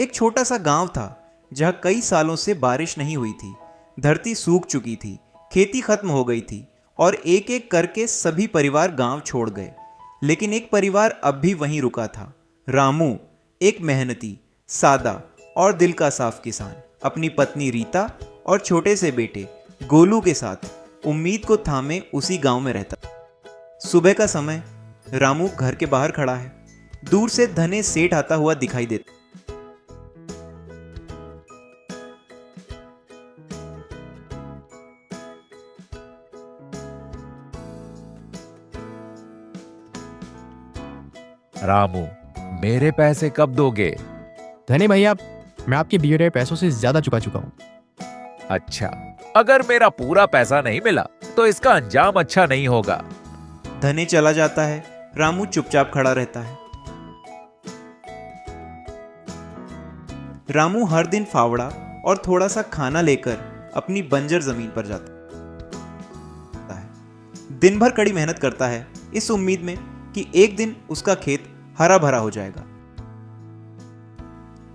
एक छोटा सा गांव था जहां कई सालों से बारिश नहीं हुई थी। धरती सूख चुकी थी, खेती खत्म हो गई थी और एक एक करके सभी परिवार गांव छोड़ गए। लेकिन एक परिवार अब भी वहीं रुका था। रामू, एक मेहनती, सादा और दिल का साफ किसान, अपनी पत्नी रीता और छोटे से बेटे गोलू के साथ उम्मीद को थामे उसी गांव में रहता। सुबह का समय, रामू घर के बाहर खड़ा है। दूर से धने सेठ आता हुआ दिखाई देता। रामू, मेरे पैसे कब दोगे? धनी भैया, मैं आपके दिए गए पैसों से ज्यादा चुका चुका हूँ। अच्छा, अगर मेरा पूरा पैसा नहीं मिला तो इसका अंजाम अच्छा नहीं होगा। धने चला जाता है। रामू चुपचाप खड़ा रहता है। रामू हर दिन फावड़ा और थोड़ा सा खाना लेकर अपनी बंजर जमीन पर जाता है। दिन भर कड़ी मेहनत करता है इस उम्मीद में कि एक दिन उसका खेत हरा भरा हो जाएगा।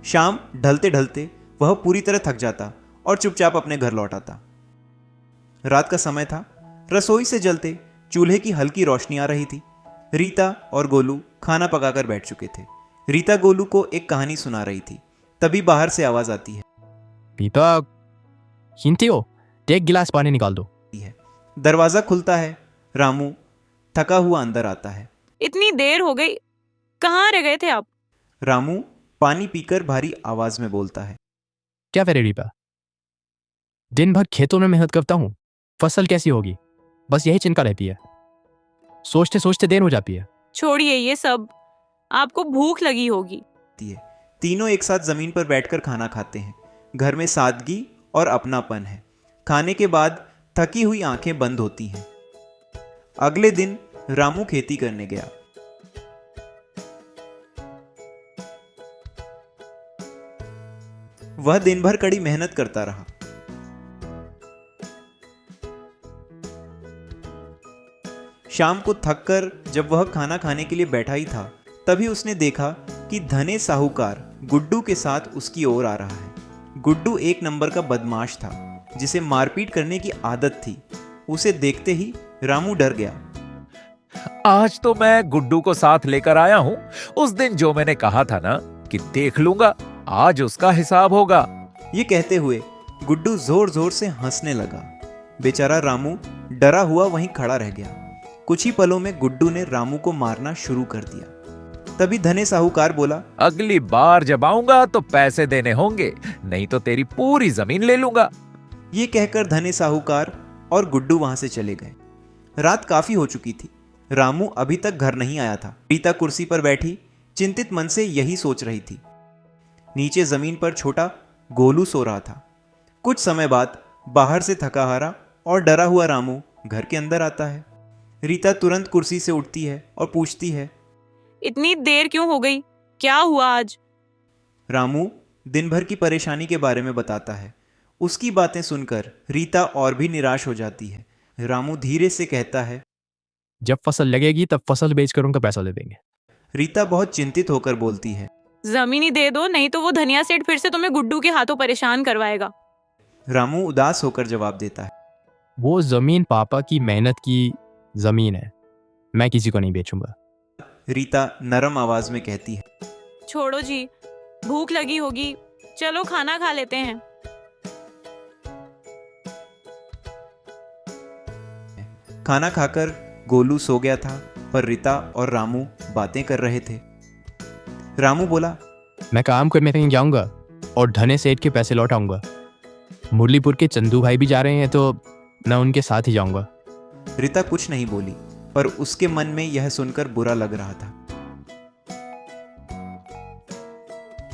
शाम ढलते ढलते वह पूरी तरह थक जाता और चुपचाप अपने घर लौट आता। रात का समय था। रसोई से जलते चूल्हे की हल्की रोशनी आ रही थी। रीता और गोलू खाना पकाकर बैठ चुके थे। रीता गोलू को एक कहानी सुना रही थी। तभी बाहर से आवाज आती है। रीता, हिंती हो, एक गिलास पानी निकाल दो। दरवाजा खुलता है। रामू थका हुआ अंदर आता है। इतनी देर हो गई, कहाँ रह गए थे आप? रामू पानी पीकर भारी आवाज में बोलता है। क्या करे रीता, दिन भर खेतों में मेहनत करता हूँ, फसल कैसी होगी, बस यही चिंता रहती है। सोचते सोचते देर हो जाती है। छोड़िए ये सब, आपको भूख लगी होगी। तीनों एक साथ जमीन पर बैठकर खाना खाते हैं। घर में सादगी और अपनापन है। खाने के बाद थकी हुई आंखें बंद होती हैं। अगले दिन रामू खेती करने गया। वह दिन भर कड़ी मेहनत करता रहा। शाम को थककर जब वह खाना खाने के लिए बैठा ही था, तभी उसने देखा कि धने साहूकार गुड्डू के साथ उसकी ओर आ रहा है। गुड्डू एक नंबर का बदमाश था जिसे मारपीट करने की आदत थी। उसे देखते ही रामू डर गया। आज तो मैं गुड्डू को साथ लेकर आया हूँ। उस दिन जो मैंने कहा था ना कि देख लूंगा, आज उसका हिसाब होगा। ये कहते हुए गुड्डू जोर जोर से हंसने लगा। बेचारा रामू डरा हुआ वहीं खड़ा रह गया। कुछ ही पलों में गुड्डू ने रामू को मारना शुरू कर दिया। तभी धने साहूकार बोला, अगली बार जब आऊंगा तो पैसे देने होंगे, नहीं तो तेरी पूरी जमीन ले लूंगा। ये कहकर धने साहूकार और गुड्डू वहां से चले गए। रात काफी हो चुकी थी। रामू अभी तक घर नहीं आया था। रीता कुर्सी पर बैठी चिंतित मन से यही सोच रही थी। नीचे जमीन पर छोटा गोलू सो रहा था। कुछ समय बाद बाहर से थका हारा और डरा हुआ रामू घर के अंदर आता है। रीता तुरंत कुर्सी से उठती है और पूछती है, इतनी देर क्यों हो गई? क्या हुआ आज? रामू दिन भर की परेशानी के बारे में बताता है। उसकी बातें सुनकर रीता और भी निराश हो जाती है। रामू धीरे से कहता है, जब फसल लगेगी तब फसल बेचकर उनका पैसा ले देंगे। रीता बहुत चिंतित होकर बोलती है, जमीन ही दे दो, नहीं तो वो धनिया सेठ फिर से तुम्हें गुड्डू के हाथों परेशान करवाएगा। रामू उदास होकर जवाब देता है, वो जमीन पापा की मेहनत की जमीन है, मैं किसी को नहीं बेचूंगा। रीता नरम आवाज में कहती है, छोड़ो जी, भूख लगी होगी, चलो खाना खा लेते हैं। खाना खाकर गोलू सो गया था, पर रीता और रामू बातें कर रहे थे। रामू बोला, मैं काम करने कहीं जाऊंगा और धने सेठ के पैसे लौटाऊंगा। मुरलीपुर के चंदू भाई भी जा रहे हैं तो मैं उनके साथ ही जाऊंगा। रीता कुछ नहीं बोली, पर उसके मन में यह सुनकर बुरा लग रहा था।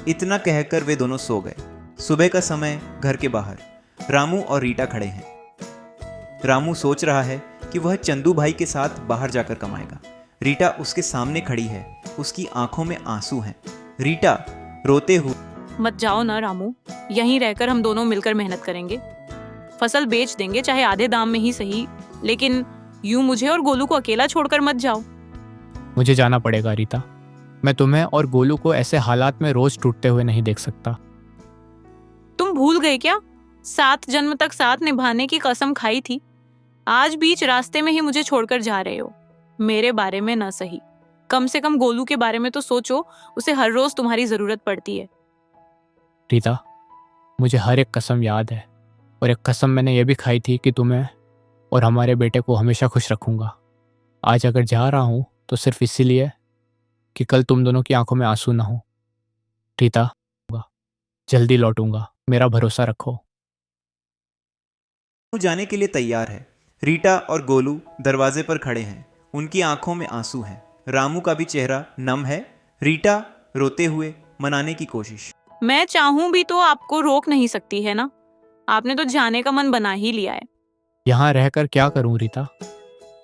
इतना कहकर वे दोनों सो गए। सुबह का समय, घर के बाहर रामू और रीटा खड़े हैं। रामू सोच रहा है कि वह चंदू भाई के साथ बाहर जाकर कमाएगा। रीटा उसके सामने खड़ी है। उसकी आंखों में आंसू हैं। रीटा रोते हुए, मत जाओ ना रामू, यहीं रहकर हम दोनों मिलकर मेहनत करेंगे। फसल बेच देंगे, चाहे आधे दाम में ही सही, लेकिन यूं मुझे और गोलू को अकेला छोड़कर मत जाओ। मुझे जाना पड़ेगा रीता, मैं तुम्हें और गोलू को ऐसे हालात में रोज टूटते हुए नहीं देख सकता। तुम भूल गए क्या? 7 जन्म तक साथ निभाने की कसम खाई थी। आज बीच रास्ते में ही मुझे छोड़कर जा रहे हो। मेरे बारे में ना सही, कम से कम गोलू के बारे में तो सोचो, उसे हर रोज तुम्हारी जरूरत पड़ती है। रीता, मुझे हर एक कसम याद है, और एक कसम मैंने ये भी खाई थी कि तुम्हें और हमारे बेटे को हमेशा खुश रखूंगा। आज अगर जा रहा हूं तो सिर्फ इसीलिए कि कल तुम दोनों की आंखों में आंसू ना हो। रीता, जल्दी लौटूंगा, मेरा भरोसा रखो। रामू जाने के लिए तैयार है। रीटा और गोलू दरवाजे पर खड़े हैं। उनकी आंखों में आंसू हैं। रामू का भी चेहरा नम है। रीटा रोते हुए मनाने की कोशिश। मैं चाहूं भी तो आपको रोक नहीं सकती है ना। आपने तो जाने का मन बना ही लिया है। यहाँ रहकर क्या करूं रीता?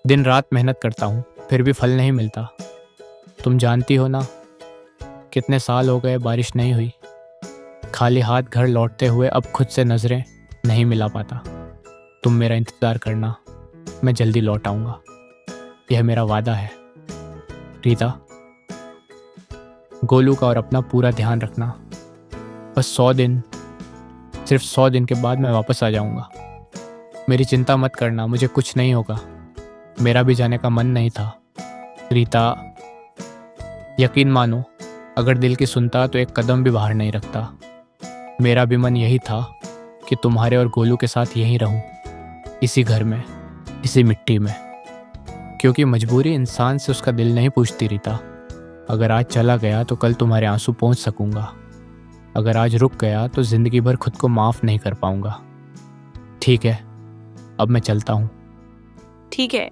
दिन रात मेहनत करता हूँ, फिर भी फल नहीं मिलता। तुम जानती हो ना, कितने साल हो गए बारिश नहीं हुई। खाली हाथ घर लौटते हुए अब खुद से नजरें नहीं मिला पाता। तुम मेरा इंतजार करना, मैं जल्दी लौट आऊंगा, यह मेरा वादा है। रीता, गोलू का और अपना पूरा ध्यान रखना। बस 100 दिन, सिर्फ 100 दिन के बाद मैं वापस आ जाऊंगा। मेरी चिंता मत करना, मुझे कुछ नहीं होगा। मेरा भी जाने का मन नहीं था। रीता, यकीन मानो, अगर दिल की सुनता तो एक कदम भी बाहर नहीं रखता। मेरा भी मन यही था कि तुम्हारे और गोलू के साथ यहीं रहूं, इसी घर में, इसी मिट्टी में। क्योंकि मजबूरी इंसान से उसका दिल नहीं पूछती रीता। अगर आज चला गया तो कल तुम्हारे आंसू पहुंच सकूंगा। अगर आज रुक गया तो जिंदगी भर खुद को माफ नहीं कर पाऊंगा। ठीक है, अब मैं चलता हूं। ठीक है,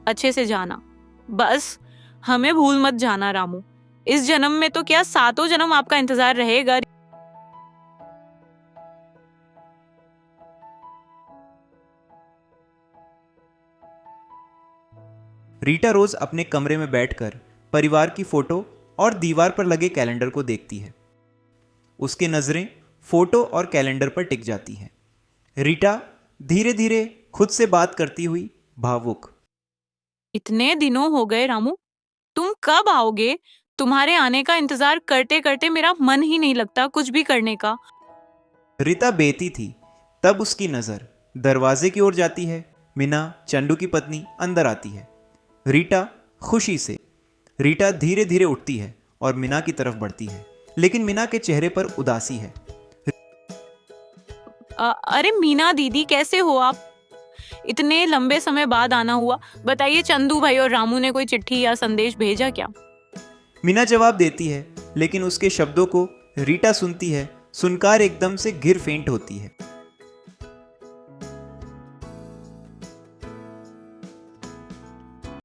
अच्छे से जाना। बस हमें भूल मत जाना रामू। इस जन्म में तो क्या, 7 जन्म आपका इंतजार रहेगा। रीटा रोज अपने कमरे में बैठकर परिवार की फोटो और दीवार पर लगे कैलेंडर को देखती है। उसकी नज़रें फोटो और कैलेंडर पर टिक जाती हैं। रीटा धीरे धीरे खुद से बात करती हुई भावुक। इतने दिनों हो गए रामू, तुम कब आओगे? तुम्हारे आने का इंतजार करते करते मेरा मन ही नहीं लगता कुछ भी करने का। रीता बेती थी। तब उसकी नज़र दरवाजे की ओर जाती है। मीना, चंदू की पत्नी, अंदर आती है। रीटा खुशी से। रीटा धीरे धीरे उठती है और मीना की तरफ बढ़ती है, लेकिन मीना के चेहरे पर उदासी है। अरे मीना दीदी, कैसे हो आप? इतने लंबे समय बाद आना हुआ। बताइए, चंदू भाई और रामू ने कोई चिट्ठी या संदेश भेजा क्या? मीना जवाब देती है, लेकिन उसके शब्दों को रीटा सुनती है। सुनकर एकदम से गिर फेंट होती है।